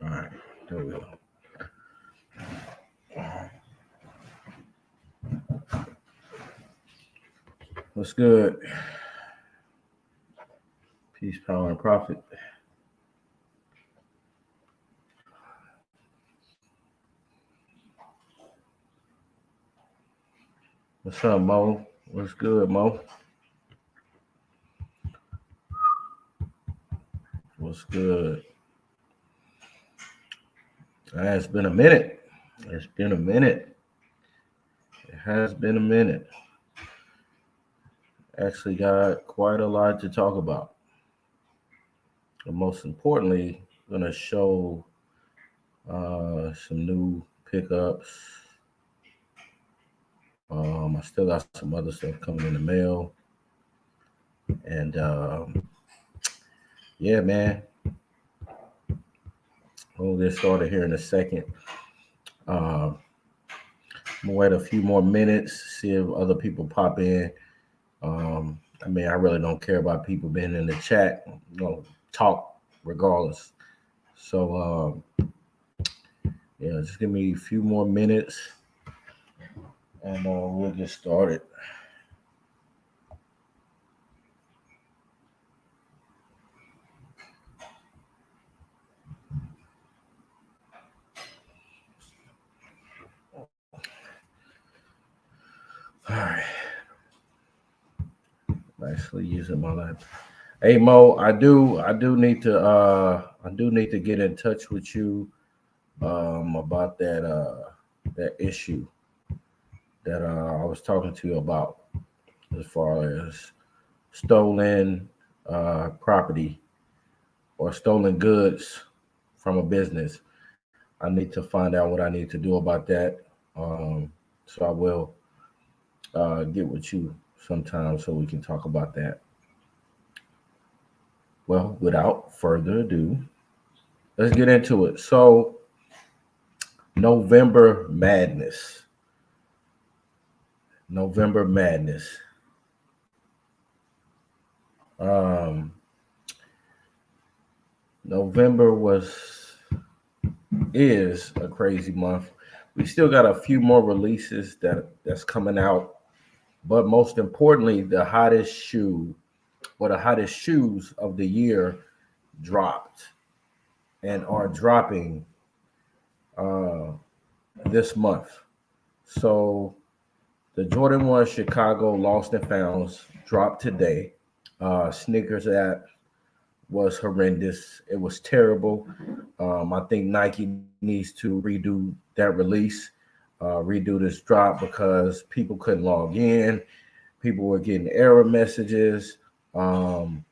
All right, there we go. What's good? Peace, power, and profit. What's up, Mo? What's good, Mo? What's good? It's been a minute. It's been a minute. It has been a minute. Actually, got quite a lot to talk about. But most importantly, gonna show some new pickups. I still got some other stuff coming in the mail, and yeah, man, we'll get started here in a second. Uh, I'm gonna wait a few more minutes, see if other people pop in. I mean, I really don't care about people being in the chat. Talk regardless. So yeah, just give me a few more minutes, and we'll get started. All right. I'm actually using my laptop. Hey Mo, I do need to get in touch with you about that issue that I was talking to you about as far as stolen property or stolen goods from a business. I need to find out what I need to do about that. Um, so I will get with you sometime so we can talk about that. Well, without further ado, let's get into it. So, November Madness. November Madness. Um, November is a crazy month. We still got a few more releases that's coming out, but most importantly, the hottest shoes of the year dropped and are dropping uh, this month. So the Jordan 1 Chicago Lost and Founds dropped today. Sneakers app was horrendous. It was terrible. I think Nike needs to redo that release, redo this drop because people couldn't log in. People were getting error messages. Um,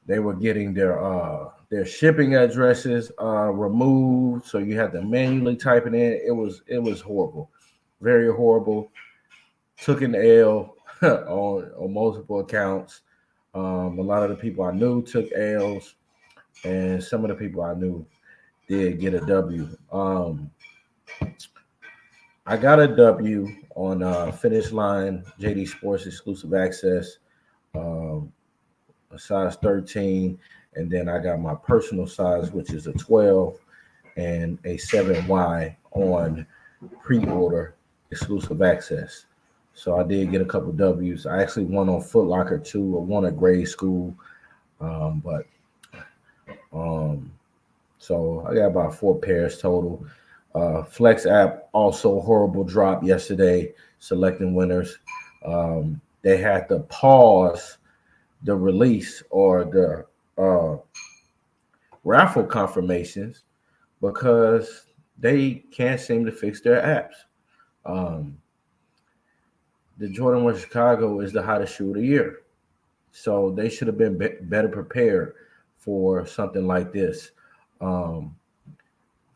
they were getting their shipping addresses removed, so you had to manually type it in. It was horrible, very horrible. Took an L on multiple accounts. A lot of the people I knew took L's, and some of the people I knew did get a W. I got a W on Finish Line JD Sports exclusive access, um, a size 13, and then I got my personal size, which is a 12, and a 7Y on pre-order exclusive access. So I did get a couple W's. I actually won on Foot Locker too. I won at grade school, but um, so I got about four pairs total. Flex app also horrible drop yesterday, selecting winners. They had to pause the release or the raffle confirmations because they can't seem to fix their apps. Um, the Jordan 1 Chicago is the hottest shoe of the year. So they should have been better prepared for something like this. Um,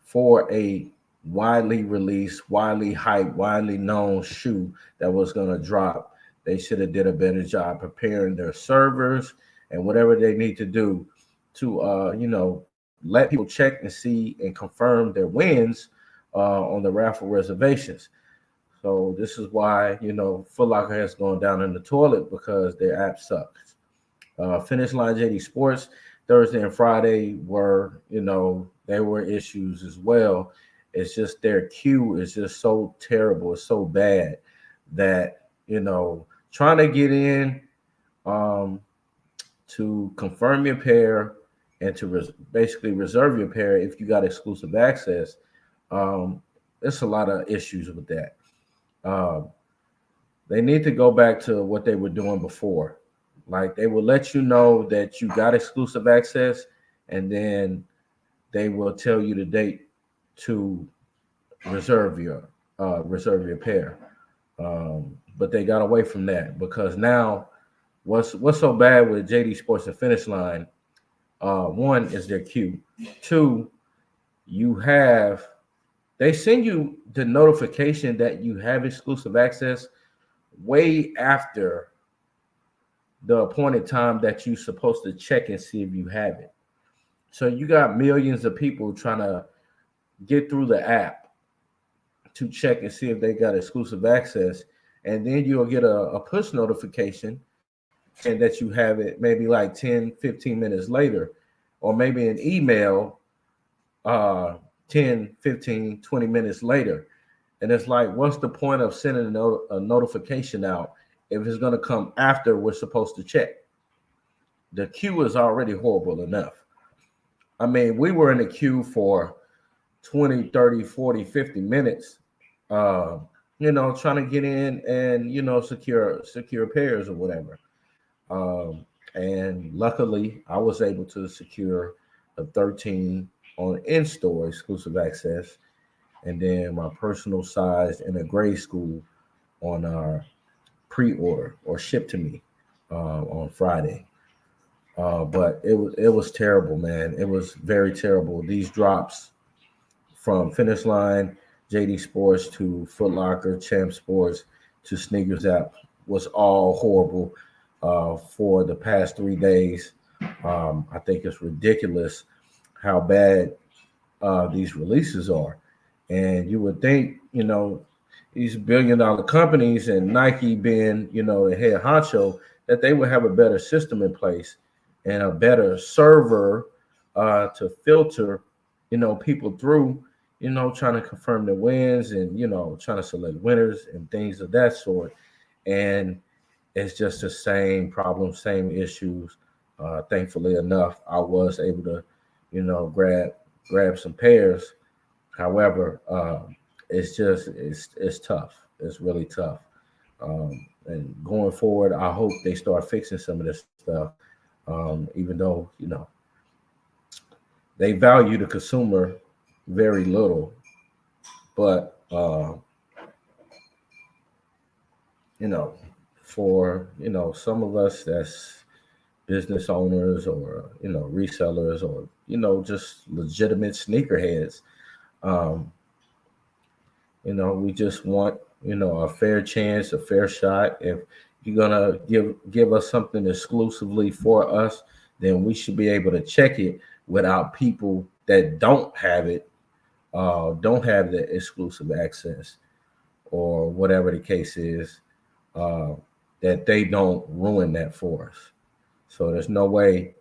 for a widely released, widely hyped, widely known shoe that was going to drop, they should have did a better job preparing their servers and whatever they need to do to, let people check and see and confirm their wins on the raffle reservations. So this is why Foot Locker has gone down in the toilet because their app sucks. Finish Line JD Sports, Thursday and Friday were, they were issues as well. It's just their queue is just so terrible, it's so bad that, trying to get in, um, to confirm your pair and to basically reserve your pair if you got exclusive access. Um, there's a lot of issues with that. Um, they need to go back to what they were doing before. Like they will let you know that you got exclusive access, and then they will tell you the date to reserve your reserve your pair. But they got away from that because now what's so bad with JD Sports and Finish Line? One is their queue. Two, you have they send you the notification that you have exclusive access way after the appointed time that you're supposed to check and see if you have it. So you got millions of people trying to get through the app to check and see if they got exclusive access. And then you'll get a push notification saying that you have it maybe like 10, 15 minutes later, or maybe an email 10, 15, 20 minutes later. And it's like, what's the point of sending a notification out if it's going to come after we're supposed to check? The queue is already horrible enough. I mean, we were in the queue for 20, 30, 40, 50 minutes, uh, trying to get in and, secure pairs or whatever. And luckily, I was able to secure a 13 on in-store exclusive access, and then my personal size in a grade school on our pre-order or shipped to me on Friday. But it was terrible, man. It was very terrible. These drops from Finish Line, JD Sports to Foot Locker, Champ Sports to Sneakers app was all horrible for the past 3 days. I think it's ridiculous how bad these releases are. And you would think, these billion-dollar companies and Nike being, the head honcho, that they would have a better system in place and a better server to filter, people through, trying to confirm the wins and, trying to select winners and things of that sort. And it's just the same problem, same issues. Thankfully enough, I was able to, grab some pairs. However, it's tough. It's really tough. And going forward, I hope they start fixing some of this stuff. Even though they value the consumer very little, but for some of us that's business owners or resellers or just legitimate sneakerheads, um, we just want a fair chance, a fair shot. If you're gonna give us something exclusively for us, then we should be able to check it without people that don't have the exclusive access or whatever the case is, uh, that they don't ruin that for us. So there's no way,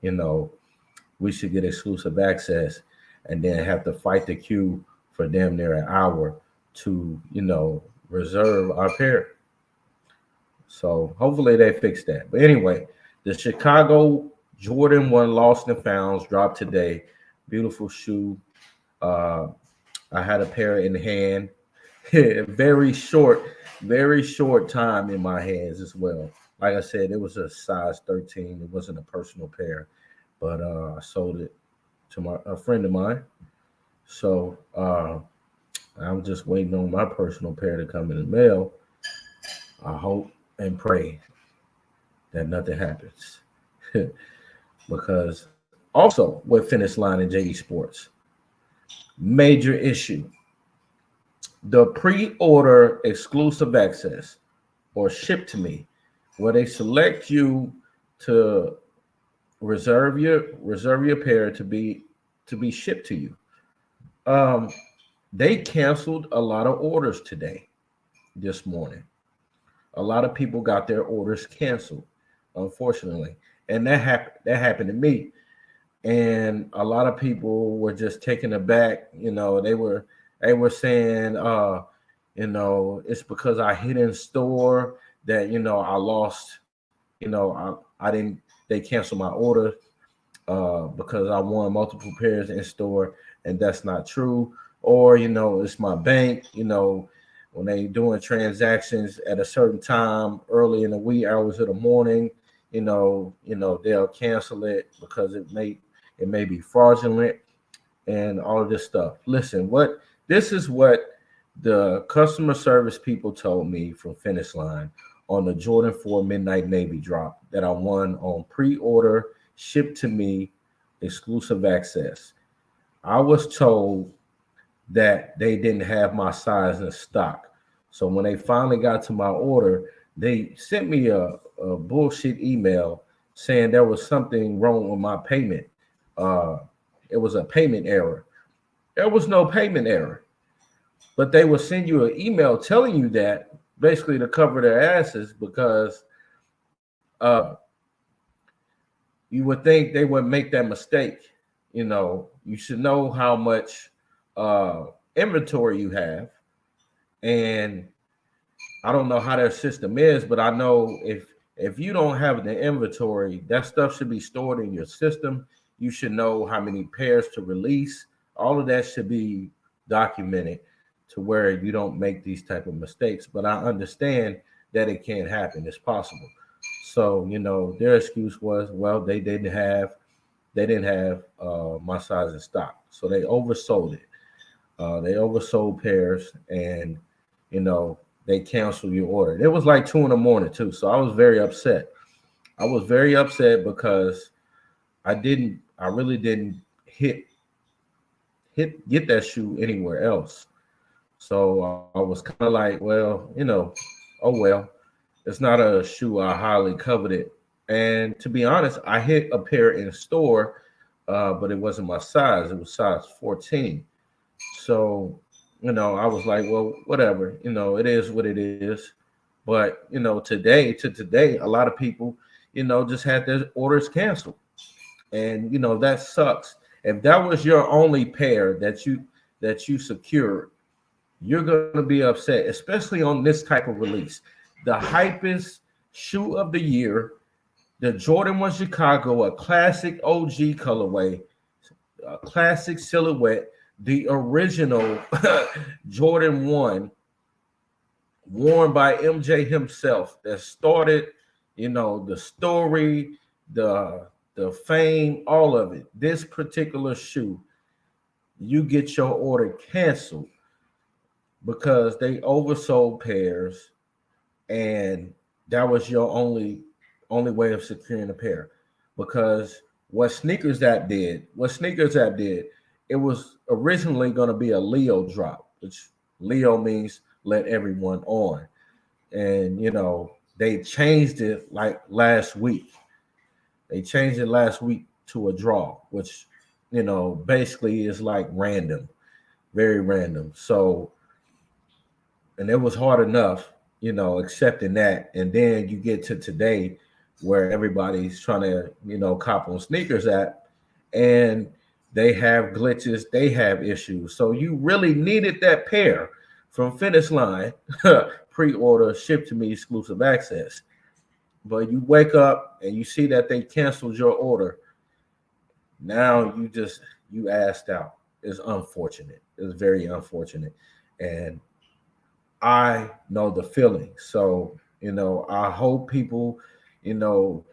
we should get exclusive access and then have to fight the queue for damn near an hour to, reserve our pair. So hopefully they fix that. But anyway, the Chicago Jordan 1 Lost and Founds dropped today. Beautiful shoe. Uh, I had a pair in hand. Very short time in my hands as well. Like I said, it was a size 13. It wasn't a personal pair, but I sold it to a friend of mine. So I'm just waiting on my personal pair to come in the mail. I hope and pray that nothing happens. Because also with Finish Line and JD Sports, major issue. The pre-order exclusive access or ship to me, where they select you to reserve your pair to be shipped to you. Um, they canceled a lot of orders today, this morning. A lot of people got their orders canceled, unfortunately, and that happened. That happened to me. and a lot of people were just taken aback. They were saying, it's because I hit in store that I lost. I didn't. They canceled my order because I won multiple pairs in store, and that's not true. Or it's my bank. When they doing transactions at a certain time early in the wee hours of the morning, they'll cancel it because it may be fraudulent and all of this stuff. Listen, this is what the customer service people told me from Finish Line on the Jordan 4 Midnight Navy drop that I won on pre-order, shipped to me, exclusive access. I was told that they didn't have my size in stock. So when they finally got to my order, they sent me a bullshit email saying there was something wrong with my payment. Uh, it was a payment error. There was no payment error, but they will send you an email telling you that basically to cover their asses because you would think they would make that mistake. You should know how much uh, inventory you have, and I don't know how their system is, but I know if you don't have the inventory, that stuff should be stored in your system. You should know how many pairs to release. All of that should be documented to where you don't make these type of mistakes. But I understand that it can happen. It's possible. So their excuse was, well, they didn't have my size in stock, so they oversold it. They oversold pairs, and you know they canceled your order. It was like 2 in the morning too, so I was very upset. I was very upset because I really didn't get that shoe anywhere else. So I was kind of like, well, oh well, it's not a shoe I highly coveted. And to be honest, I hit a pair in store, but it wasn't my size. It was size 14. So, I was like, well, whatever, it is what it is. But, today, a lot of people, just had their orders canceled. And, that sucks. If that was your only pair that you secured, you're gonna be upset, especially on this type of release. The hypest shoe of the year, the Jordan 1 Chicago, a classic OG colorway, a classic silhouette, the original Jordan 1 worn by MJ himself that started, the story, the fame, all of it. This particular shoe, you get your order canceled because they oversold pairs, and that was your only way of securing a pair. Because what Sneakers App did, it was originally going to be a Leo drop, which Leo means let everyone on. And they changed it like last week. They changed it last week to a draw, which basically is like random, very random. So, and it was hard enough, accepting that. And then you get to today where everybody's trying to, cop on Sneakers App, and they have glitches, they have issues. So you really needed that pair from Finish Line, pre-order, ship to me, exclusive access. But you wake up and you see that they canceled your order. Now you asked out. It's unfortunate. It's very unfortunate. And I know the feeling. So, I hope people, you know,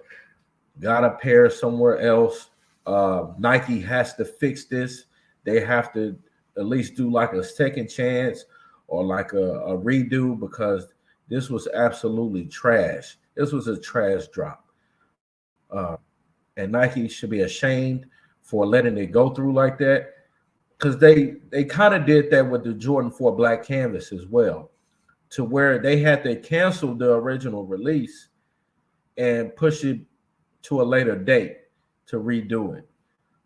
got a pair somewhere else. Nike has to fix this. They have to at least do like a second chance or like a redo because this was absolutely trash. This was a trash drop. And Nike should be ashamed for letting it go through like that because they kind of did that with the Jordan 4 Black Canvas as well, to where they had to cancel the original release and push it to a later date to redo it.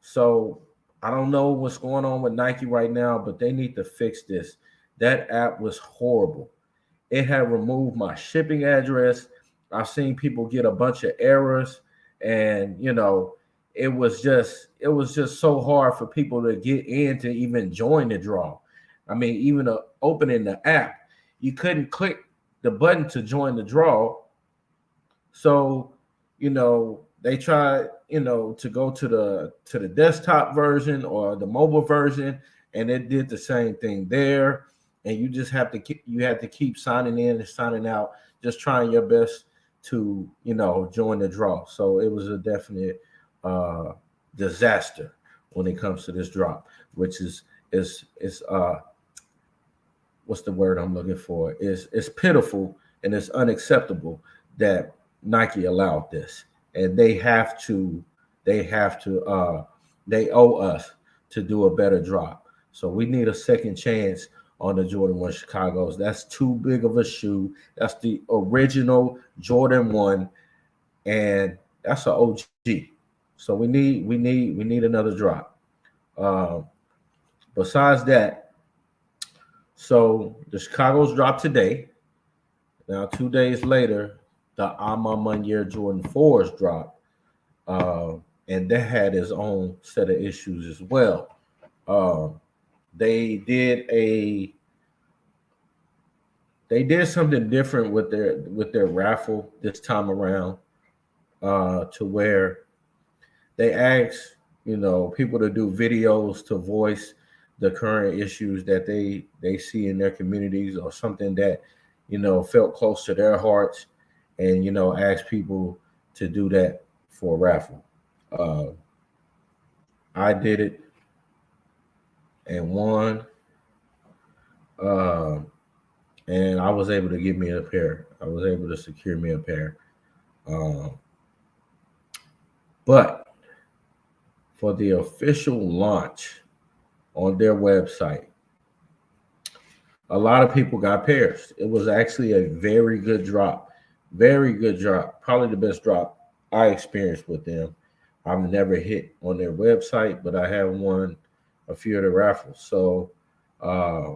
So I don't know what's going on with Nike right now, but they need to fix this. That app was horrible. It had removed my shipping address. I've seen people get a bunch of errors, and it was just so hard for people to get in to even join the draw. I mean, even opening the app, you couldn't click the button to join the draw. So, they tried, to go to the desktop version or the mobile version, and it did the same thing there. And you just have to keep signing in and signing out, just trying your best to, join the draw. So it was a definite uh disaster when it comes to this drop, which is what's the word I'm looking for? It's pitiful and it's unacceptable that Nike allowed this, and they owe us to do a better drop. So we need a second chance on the Jordan 1 Chicago's. That's too big of a shoe. That's the original Jordan 1, and that's an OG. So we need another drop. Uh, Besides that, so the Chicago's dropped today. Now, 2 days later, the Ama Munyer Jordan 4s dropped, uh, and that had its own set of issues as well. Uh, they did a they did something different with their raffle this time around, to where they asked people to do videos to voice the current issues that they see in their communities, or something that felt close to their hearts, and ask people to do that for a raffle. uh, I did it and won, uh, and I was able to get me a pair. I was able to secure me a pair. uh, but for the official launch on their website, a lot of people got pairs. It was actually a very good drop. Very good drop. Probably the best drop I experienced with them. I've never hit on their website, but I have won a few of the raffles. So uh,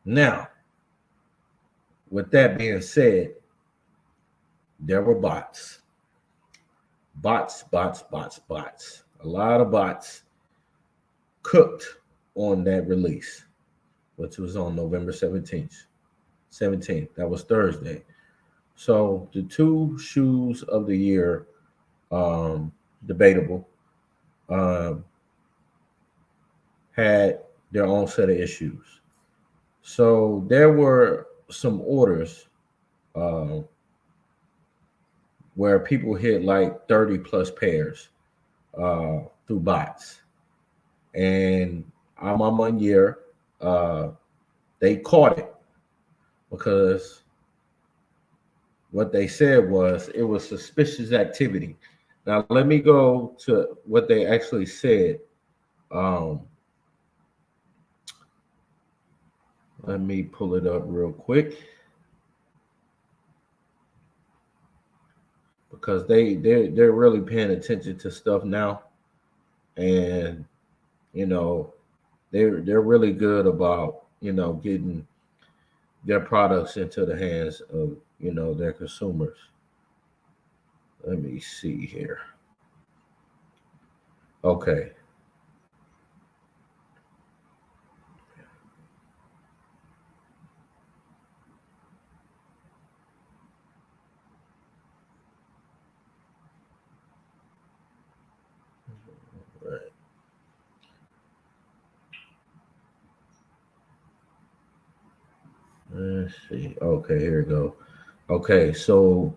now, with that being said, there were bots. Bots, bots, bots, bots. A lot of bots cooked on that release, which was on November 17th. 17th. That was Thursday. So the two shoes of the year, um, debatable, um, had their own set of issues. So there were some orders, uh, where people hit like 30 plus pairs, through bots. And I'm on 1 year, uh, they caught it because what they said was it was suspicious activity. Now, let me go to what they actually said. Um, Let me pull it up real quick, because they're really paying attention to stuff now, and you know they're really good about getting their products into the hands of their consumers. Let me see here. Okay. Right. Let's see. Okay, here we go. Okay, so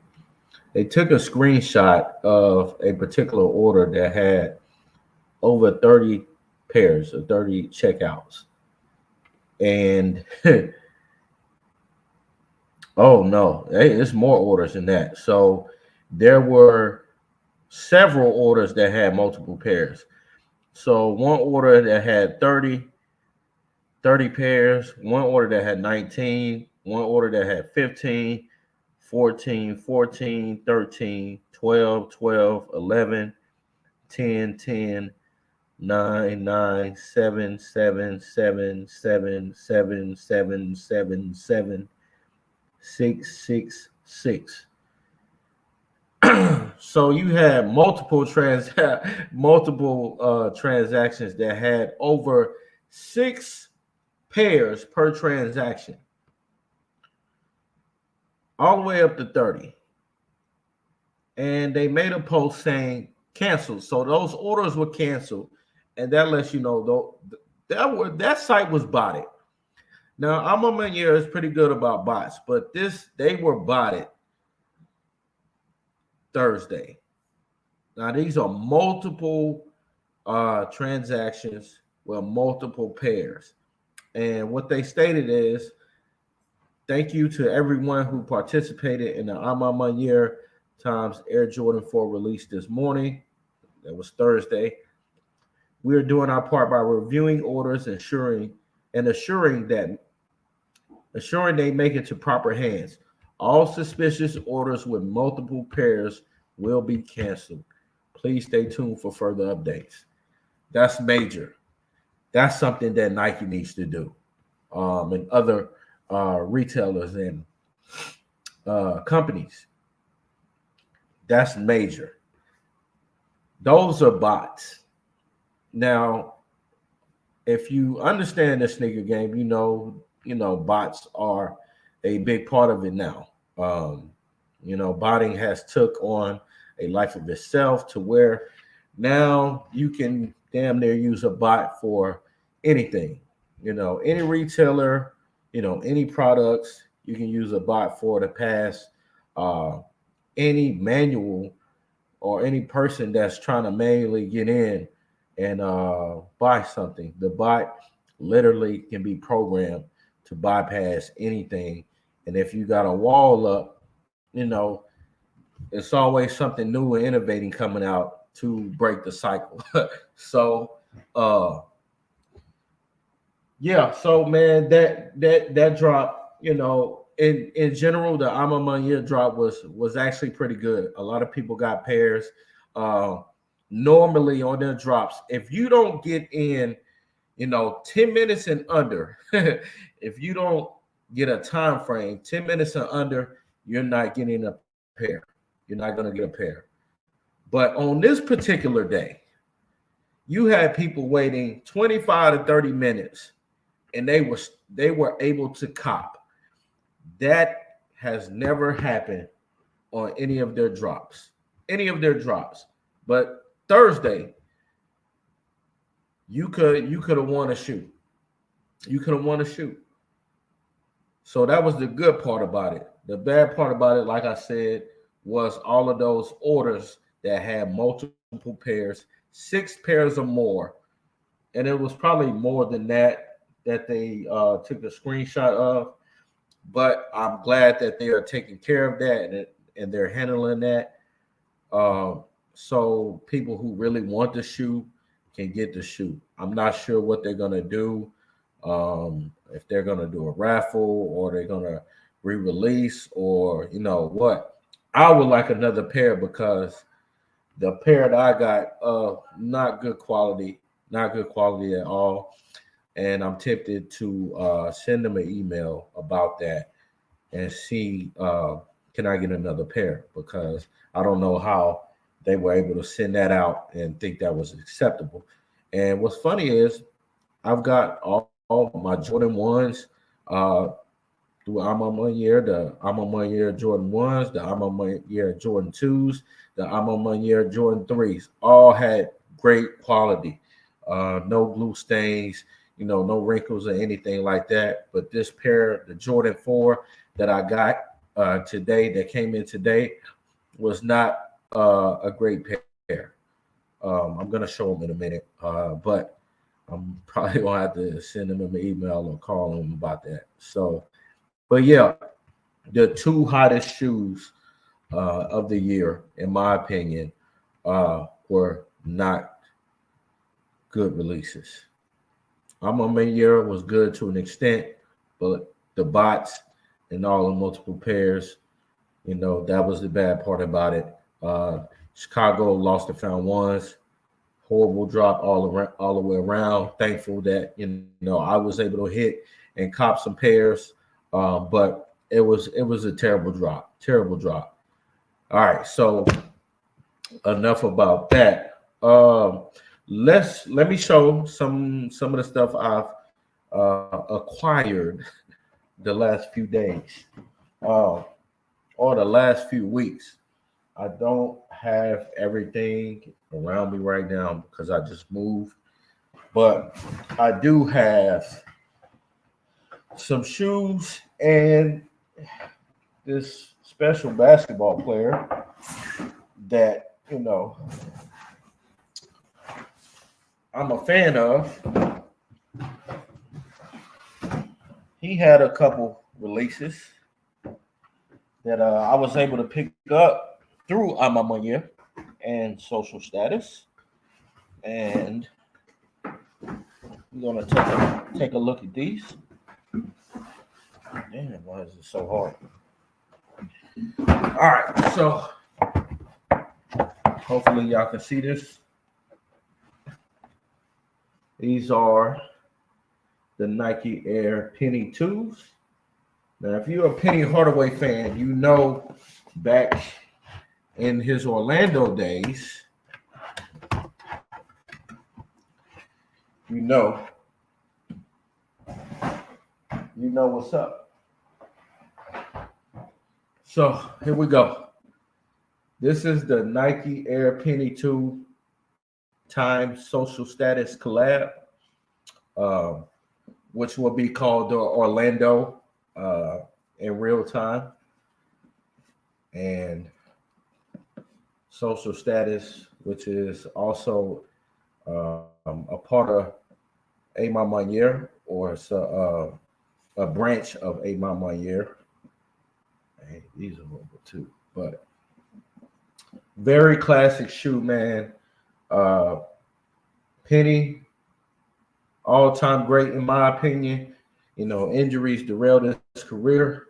they took a screenshot of a particular order that had over 30 pairs or 30 checkouts. And oh no, hey, it's more orders than that. So there were several orders that had multiple pairs. So one order that had 30 pairs, one order that had 19, one order that had 15, 14, 14, 13, 12, 12, 11, 10, 10, 9, 9, 7, 7, 7, 7, 7, 7, 7, 7, 6, 6, 6. So you had multiple transactions that had over 6 pairs per transaction, all the way up to 30. And they made a post saying canceled. So those orders were canceled, and that lets you know though that site was botted. Now, Amamanier is pretty good about bots, but they were botted Thursday. Now, these are multiple transactions with multiple pairs. And what they stated is, thank you to everyone who participated in the Amamanier times Air Jordan 4 release this morning. That was Thursday. We are doing our part by reviewing orders, assuring they make it to proper hands. All suspicious orders with multiple pairs will be canceled. Please stay tuned for further updates. That's major. That's something that Nike needs to do, and other retailers and companies. That's major. Those are bots. Now, if you understand the sneaker game, you know bots are a big part of it now. Botting has took on a life of itself to where now you can damn near use a bot for anything. Any retailer, any products, you can use a bot for to pass any manual or any person that's trying to manually get in and buy something. The bot literally can be programmed to bypass anything. And if you got a wall up, it's always something new and innovating coming out to break the cycle. So yeah, so man, that drop, in general, the Amamanier drop was actually pretty good. A lot of people got pairs. Normally on their drops, if you don't get in 10 minutes and under, if you don't get a time frame, 10 minutes and under, you're not getting a pair. You're not going to get a pair. But on this particular day, you had people waiting 25 to 30 minutes, and they were able to cop. That has never happened on any of their drops. But Thursday, you could have won a shoe. So that was the good part about it. The bad part about it, like I said, was all of those orders that had multiple pairs, 6 pairs or more. And it was probably more than that they took a screenshot of. But I'm glad that they are taking care of that and they're handling that. So people who really want the shoe can get the shoe. I'm not sure what they're going to do. If they're going to do a raffle or they're going to re-release or what. I would like another pair because the pair that I got, not good quality at all. And I'm tempted to send them an email about that and see can I get another pair, because I don't know how they were able to send that out and think that was acceptable. And what's funny is I've got all my Jordan 1s through Amamanier, the Amamanier Jordan 1s, the Amamanier Jordan 2s, the Amamanier Jordan 3s, all had great quality. No glue stains, no wrinkles or anything like that. But this pair, the Jordan 4 that I got today, that came in today, was not a great pair. I'm going to show them in a minute, but I'm probably going to have to send them an email or call them about that. So, but yeah, the 2 hottest shoes of the year, in my opinion, were not good releases. Amamanier was good to an extent, but the bots and all the multiple pairs, that was the bad part about it. Chicago lost the found ones. Horrible drop all the way around. Thankful that I was able to hit and cop some pairs, but it was a terrible drop. All right, so enough about that. Let me show some of the stuff I've acquired the last few days, uh, or the last few weeks. I don't have everything around me right now because I just moved, but I do have some shoes and this special basketball player that I'm a fan of. He had a couple releases that I was able to pick up through Amamanya and Social Status, and we're gonna take a look at these. Damn, why is it so hard? All right, so hopefully y'all can see this. These are the Nike Air Penny 2s. Now, if you're a Penny Hardaway fan, you know back in his Orlando days, you know what's up. So here we go. This is the Nike Air Penny 2 Time Social Status collab, uh, which will be called the Orlando in real time. And Social Status, which is also a part of Aimé Manière, or it's a branch of Aimé Manière. Hey, these are horrible too, but very classic shoe, man. Penny, all-time great in my opinion. Injuries derailed his career,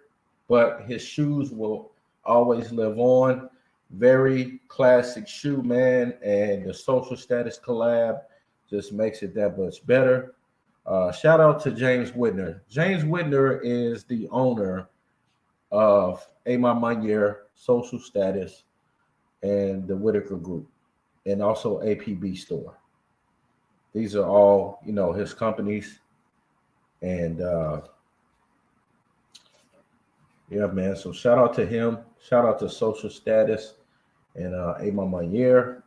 but his shoes will always live on. Very classic shoe, man, and the Social Status collab just makes it that much better. Shout out to James Whitner. James Whitner is the owner of Aimé Manière, Social Status, and the Whitaker Group, and also APB Store. These are all, his companies. And yeah, man. So shout out to him. Shout out to Social Status and Aimé Manière.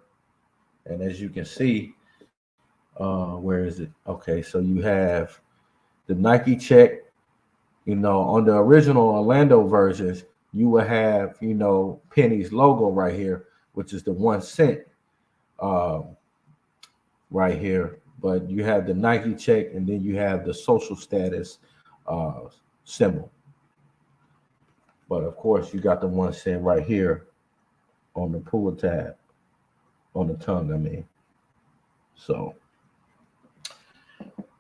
And as you can see, where is it? Okay, so you have the Nike check. On the original Orlando versions, you will have, Penny's logo right here, which is the 1 cent right here. But you have the Nike check, and then you have the Social Status symbol. But of course, you got the 1 cent right here on the pull tab, on the tongue, I mean. So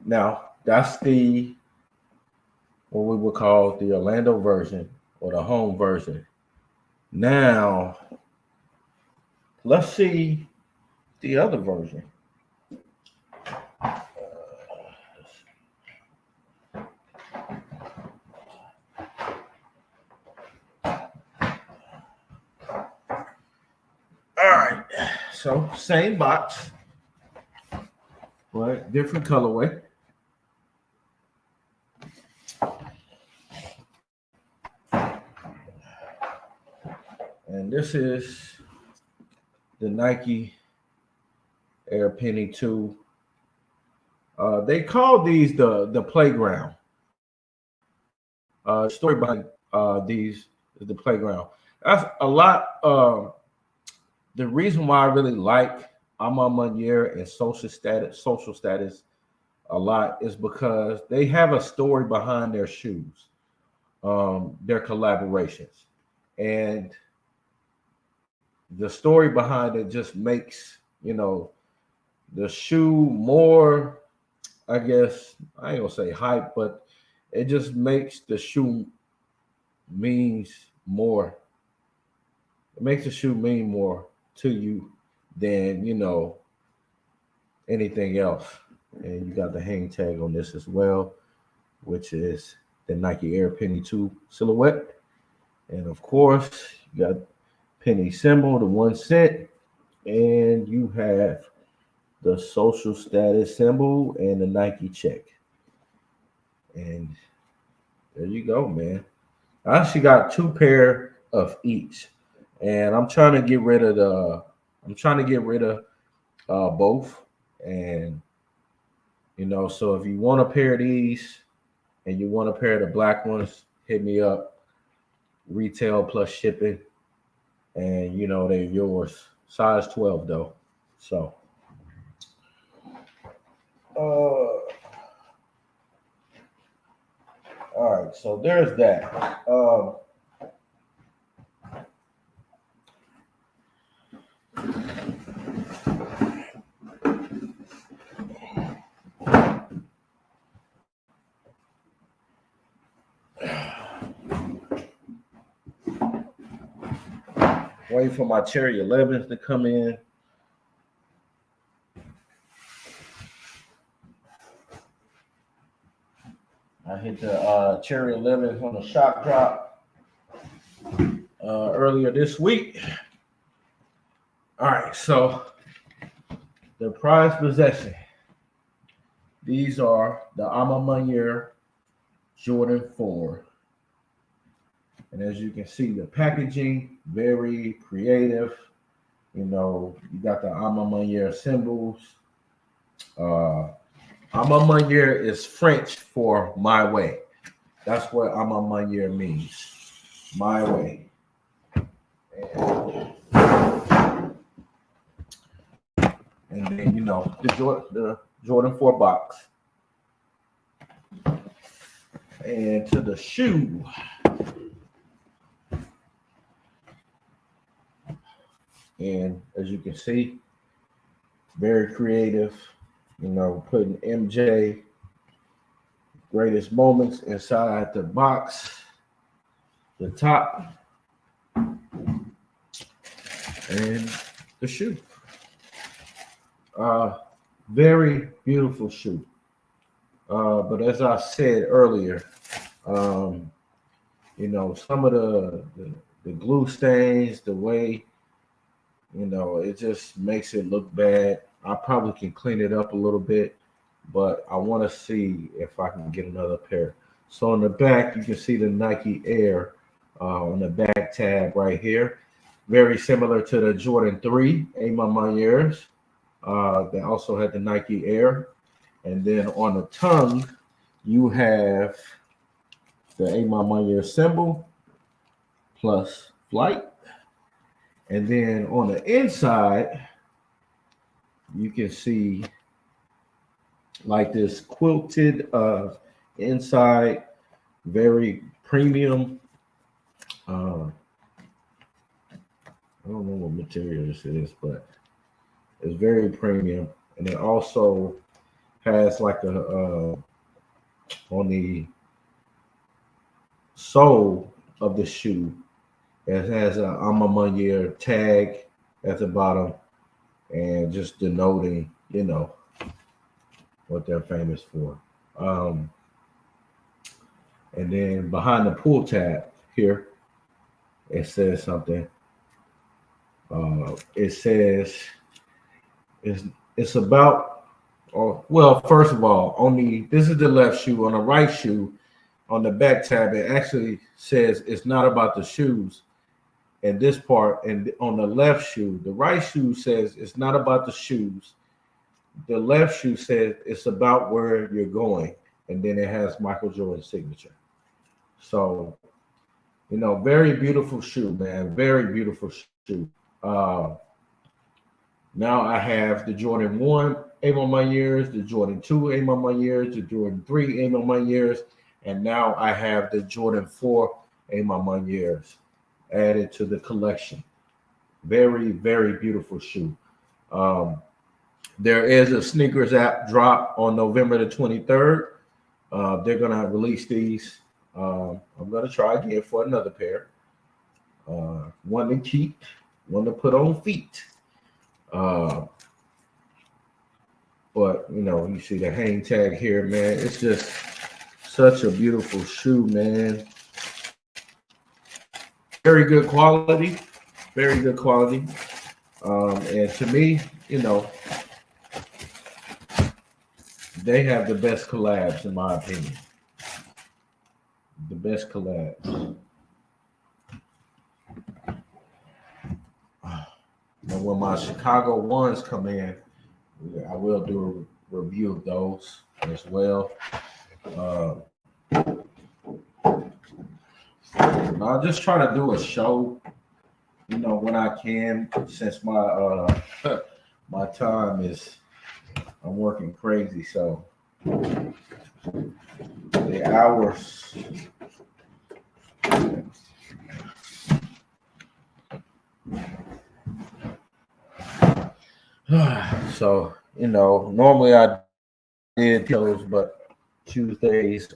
now that's what we would call the Orlando version or the home version. Now, let's see the other version. All right, so same box, but different colorway. And this is the Nike Air Penny 2. They call these the playground. Story behind these is the playground. That's a lot. The reason why I really like Aimé Manière and Social Status a lot is because they have a story behind their shoes, their collaborations, and the story behind it just makes the shoe more, I guess I ain't gonna say hype, but it just makes the shoe means more. It makes the shoe mean more to you than anything else. And you got the hang tag on this as well, which is the Nike Air Penny 2 silhouette. And of course, you got Penny symbol, the 1 cent. and you have the social status symbol and the Nike check. And there you go, man. I actually got two pair of each, and I'm trying to get rid of both, and so if you want a pair of these and you want a pair of the black ones, hit me up. Retail plus shipping, and they're yours. Size 12 though. So, all right. So there's that. Waiting for my Cherry 11s to come in. I hit the Cherry 11s on the shop drop earlier this week. All right, so the prized possession. These are the Ama Manier Jordan 4. And as you can see, the packaging, very creative. You got the Ama Manier symbols. Ama Manier is French for my way. That's what Ama Manier means. My way. And then, the Jordan 4 box. And to the shoe. And as you can see, very creative, putting MJ greatest moments inside the box, the top, and the shoe. Very beautiful shoe. But as I said earlier, some of the glue stains, the way, it just makes it look bad. I probably can clean it up a little bit, but I want to see if I can get another pair. So on the back, you can see the Nike Air on the back tab right here. Very similar to the Jordan 3 Ama Maniers. They also had the Nike Air. And then on the tongue, you have the Ama Manier symbol plus flight. And then on the inside, you can see like this quilted inside, very premium. I don't know what material this is, but it's very premium. And it also has like on the sole of the shoe, it has an Ama Manier tag at the bottom, and just denoting, what they're famous for. And then behind the pull tab here, it says something. It says it's about. Well, first of all, this is the left shoe. On the right shoe, on the back tab, it actually says it's not about the shoes. And this part, and on the left shoe, the right shoe says it's not about the shoes. The left shoe says it's about where you're going, and then it has Michael Jordan's signature. So, very beautiful shoe, man. Very beautiful shoe. Now I have the Jordan 1 Ama Maniers, the Jordan 2 Ama Maniers, the Jordan 3 Ama Maniers, and now I have the Jordan 4 Ama Maniers added to the collection. Very, very beautiful shoe. There is a sneakers app drop on November the 23rd. They're going to release these. I'm going to try again for another pair. One to keep, one to put on feet. But, you see the hang tag here, man. It's just such a beautiful shoe, man. Very good quality. Very good quality. And to me, you know, they have the best collabs in my opinion. The best collabs. And when my Chicago ones come in, I will do a review of those as well. Uh, I'll just try to do a show, you know, when I can, since my my time is I'm working crazy, so the hours. So you know, normally I did shows, but Tuesdays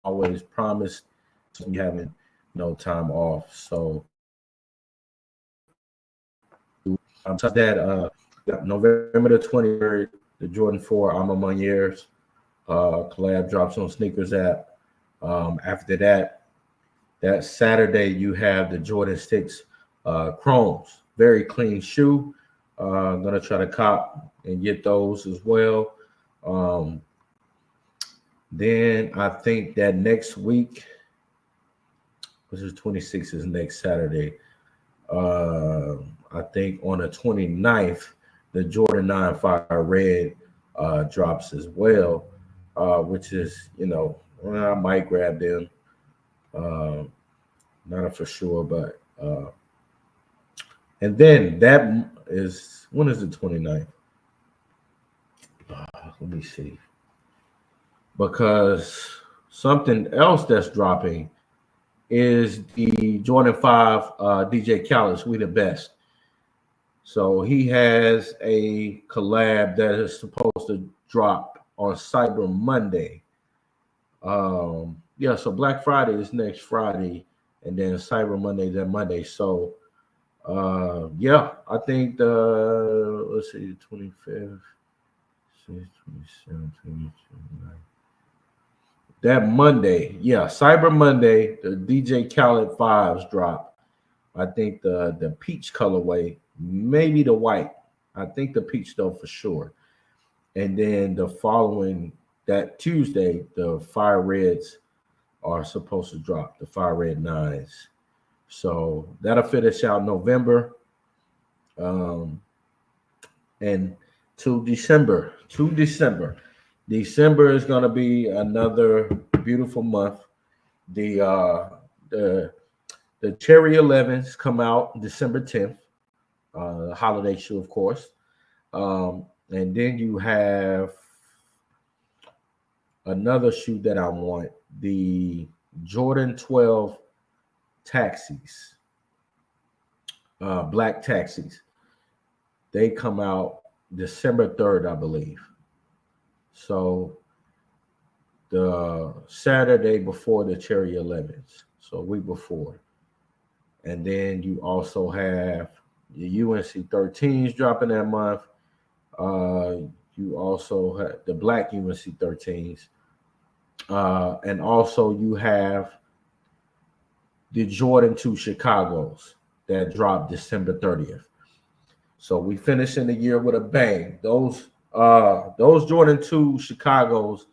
always promised me having no time off. So that November the 23rd, the Jordan 4 I'm among years collab drops on Sneakers app. After that, that Saturday you have the Jordan 6 Chromes, very clean shoe. I'm gonna try to cop and get those as well. Um, then I think that next week, which is 26th, is next Saturday. Uh, I think on the 29th, the Jordan 9 Fire Red drops as well, which is, you know, well, I might grab them. Uh, not for sure, but and then that is when is the 29th? Let me see. Because something else that's dropping is the Jordan 5 DJ Khaled, We the Best. So he has a collab that is supposed to drop on Cyber Monday. Yeah, so Black Friday is next Friday, and then Cyber Monday is that Monday. So yeah, I think the let's see, the 25th, 27th, 28th, that Monday, yeah, Cyber Monday, the DJ Khaled fives drop. I think the peach colorway, maybe the white. I think the peach though for sure. And then the following that Tuesday, the fire reds are supposed to drop, the fire red nines. So that'll finish out November. Um, and to December. December is gonna be another beautiful month. The uh the the Cherry 11s come out December 10th, the holiday shoe, of course. And then you have another shoe that I want, the Jordan 12 taxis, black taxis. They come out December 3rd, I believe. So the Saturday before the Cherry 11s, so a week before. And then you also have the UNC 13s dropping that month. Uh, you also have the black UNC 13s. And also you have the Jordan 2 Chicago's that dropped December 30th. So we finishing the year with a bang. Those Jordan 2 Chicago's,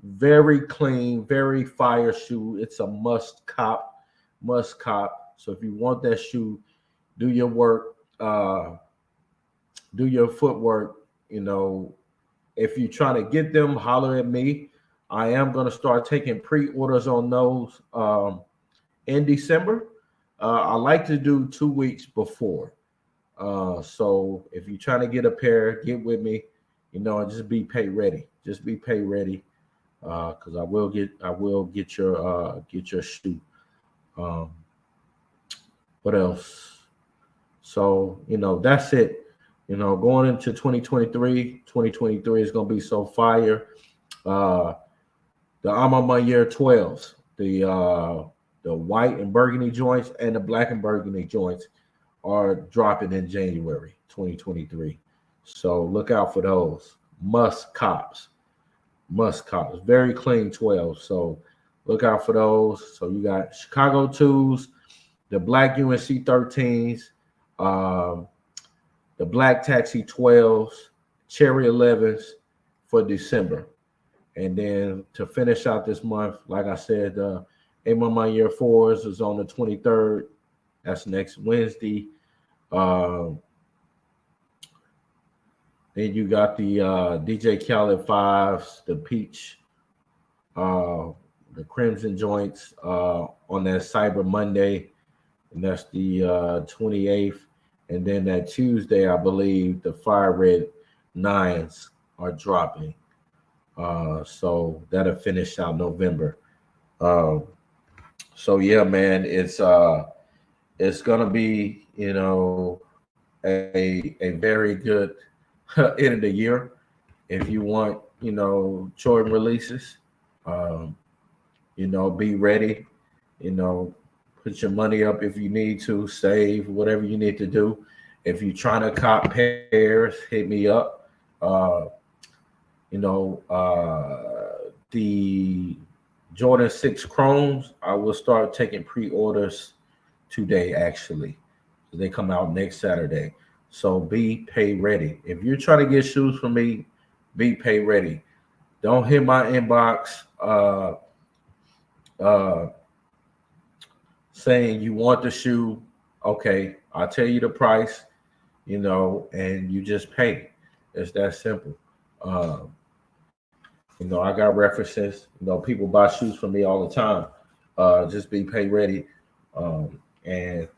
very clean, very fire shoe. It's a must cop, must cop. So if you want that shoe, do your work, do your footwork. You know, if you're trying to get them, holler at me. I am going to start taking pre-orders on those in December. I like to do 2 weeks before. So if you're trying to get a pair, get with me. You know, and just be pay ready. Just be pay ready, because I will get your shoe. Um, what else? So you know that's it. You know, going into 2023, 2023 is gonna be so fire. Uh, the Alma Year 12s, the white and burgundy joints and the black and burgundy joints are dropping in January 2023. So look out for those. Must cops. Very clean 12. So look out for those. So you got Chicago 2s, the black UNC 13s, um, the Black Taxi 12s, Cherry 11s for December. And then to finish out this month, like I said, Aim on My Year 4s is on the 23rd. That's next Wednesday. Um, then you got the DJ Khaled 5s, the Peach, uh, the Crimson joints on that Cyber Monday, and that's the 28th. And then that Tuesday, I believe the Fire Red 9s are dropping. So that'll finish out November. Um, so yeah, man, it's gonna be, a very good end of the year if you want, Jordan releases. Um, be ready. You know, put your money up if you need to, save whatever you need to do. If you're trying to cop pairs, hit me up. Uh, the Jordan 6 Chromes, I will start taking pre-orders today, actually. They come out next Saturday. So be pay ready. If you're trying to get shoes from me, be pay ready. Don't hit my inbox uh, saying you want the shoe. Okay, I'll tell you the price, and you just pay. It's that simple. Um, I got references. People buy shoes from me all the time. Just be pay ready. And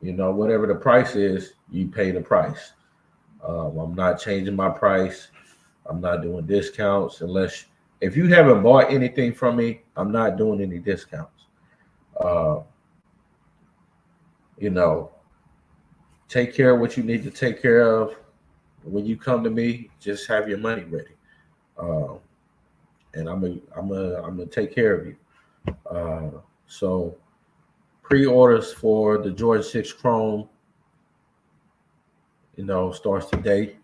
whatever the price is, you pay the price. I'm not changing my price. I'm not doing discounts unless if you haven't bought anything from me, I'm not doing any discounts. Uh, you know, take care of what you need to take care of. When you come to me, just have your money ready, uh, and I'm gonna take care of you. So pre-orders for the Jordan 6 Chrome, starts today.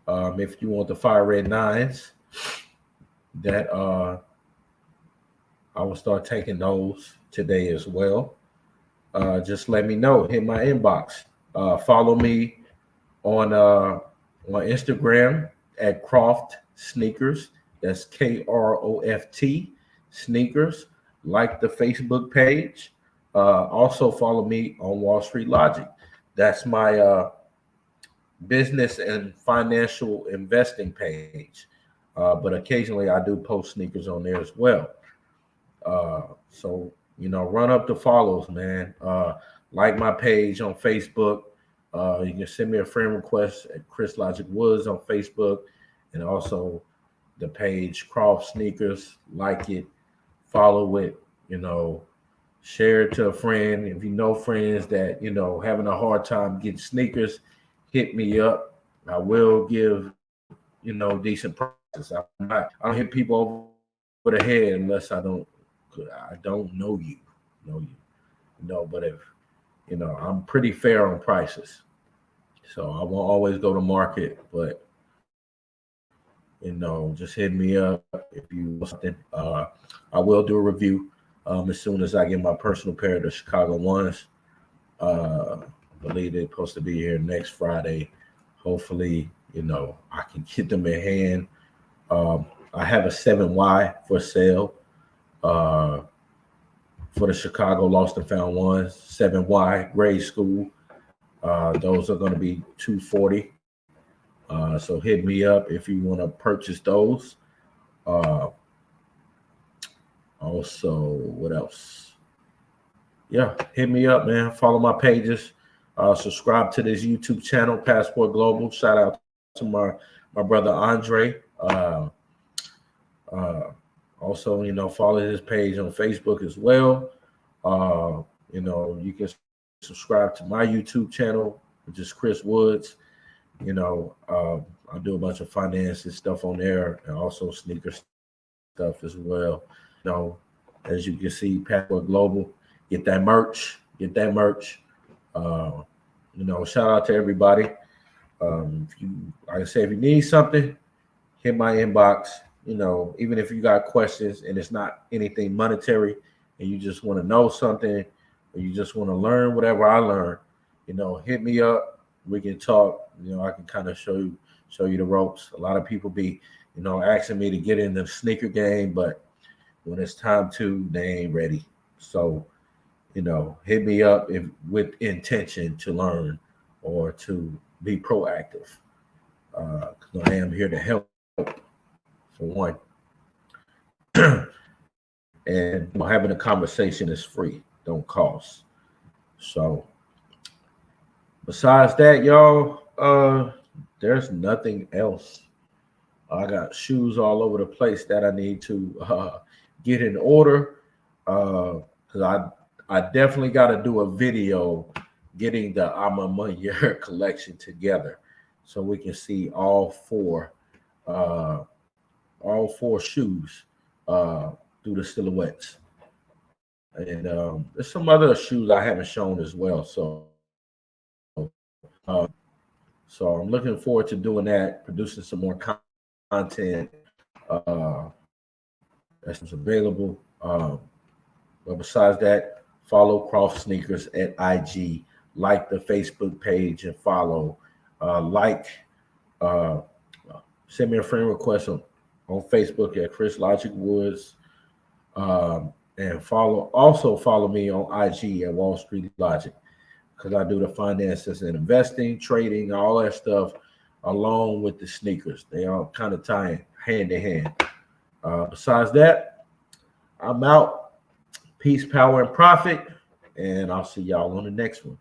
If you want the Fire Red 9s, that I will start taking those today as well. Just let me know. Hit my inbox. Follow me on Instagram at Croft Sneakers. That's Kroft Sneakers. Like the Facebook page. Also follow me on Wall Street Logic. That's my business and financial investing page. But occasionally I do post sneakers on there as well. So run up the follows, man. Like my page on Facebook. You can send me a friend request at Chris Logic Woods on Facebook, and also the page Croft Sneakers. Like it, follow it. Share it to a friend. If you know friends that having a hard time getting sneakers, hit me up. I will give decent prices. I don't hit people over the head unless I don't know you. But if I'm pretty fair on prices, so I won't always go to market. But just hit me up if you want something. I will do a review as soon as I get my personal pair of the Chicago ones. I believe they're supposed to be here next Friday. Hopefully, I can get them in hand. I have a 7Y for sale for the Chicago Lost and Found ones. 7Y grade school. Those are going to be $240. So hit me up if you want to purchase those. Uh, Also, what else? Yeah, hit me up, man. Follow my pages. Subscribe to this YouTube channel, Passport Global. Shout out to my brother Andre. Uh, Also, follow his page on Facebook as well. You can subscribe to my YouTube channel, which is Chris Woods. I do a bunch of finance and stuff on there, and also sneaker stuff as well. As you can see, Passport Global. Get that merch. Get that merch. Uh, Shout out to everybody. If you, like I say, if you need something, hit my inbox. Even if you got questions and it's not anything monetary, and you just want to know something, or you just want to learn whatever I learn, hit me up. We can talk. I can kind of show you the ropes. A lot of people be, asking me to get in the sneaker game, but when it's time to, they ain't ready. So, hit me up with intention to learn or to be proactive. Because I am here to help, for one. And having a conversation is free, don't cost. So, besides that, y'all, there's nothing else. I got shoes all over the place that I need to get in order. Because I definitely got to do a video getting the Ama Year collection together, so we can see uh, all four shoes through the silhouettes. And there's some other shoes I haven't shown as well. Uh, so I'm looking forward to doing that, producing some more content uh, that's available. But besides that, follow Croft Sneakers at IG, like the Facebook page and follow, uh, send me a friend request on Facebook at Chris Logic Woods. And also follow me on IG at Wall Street Logic, because I do the finances and investing, trading, all that stuff, along with the sneakers. They all kind of tie hand in hand. Besides that, I'm out. Peace, power, and profit. And I'll see y'all on the next one.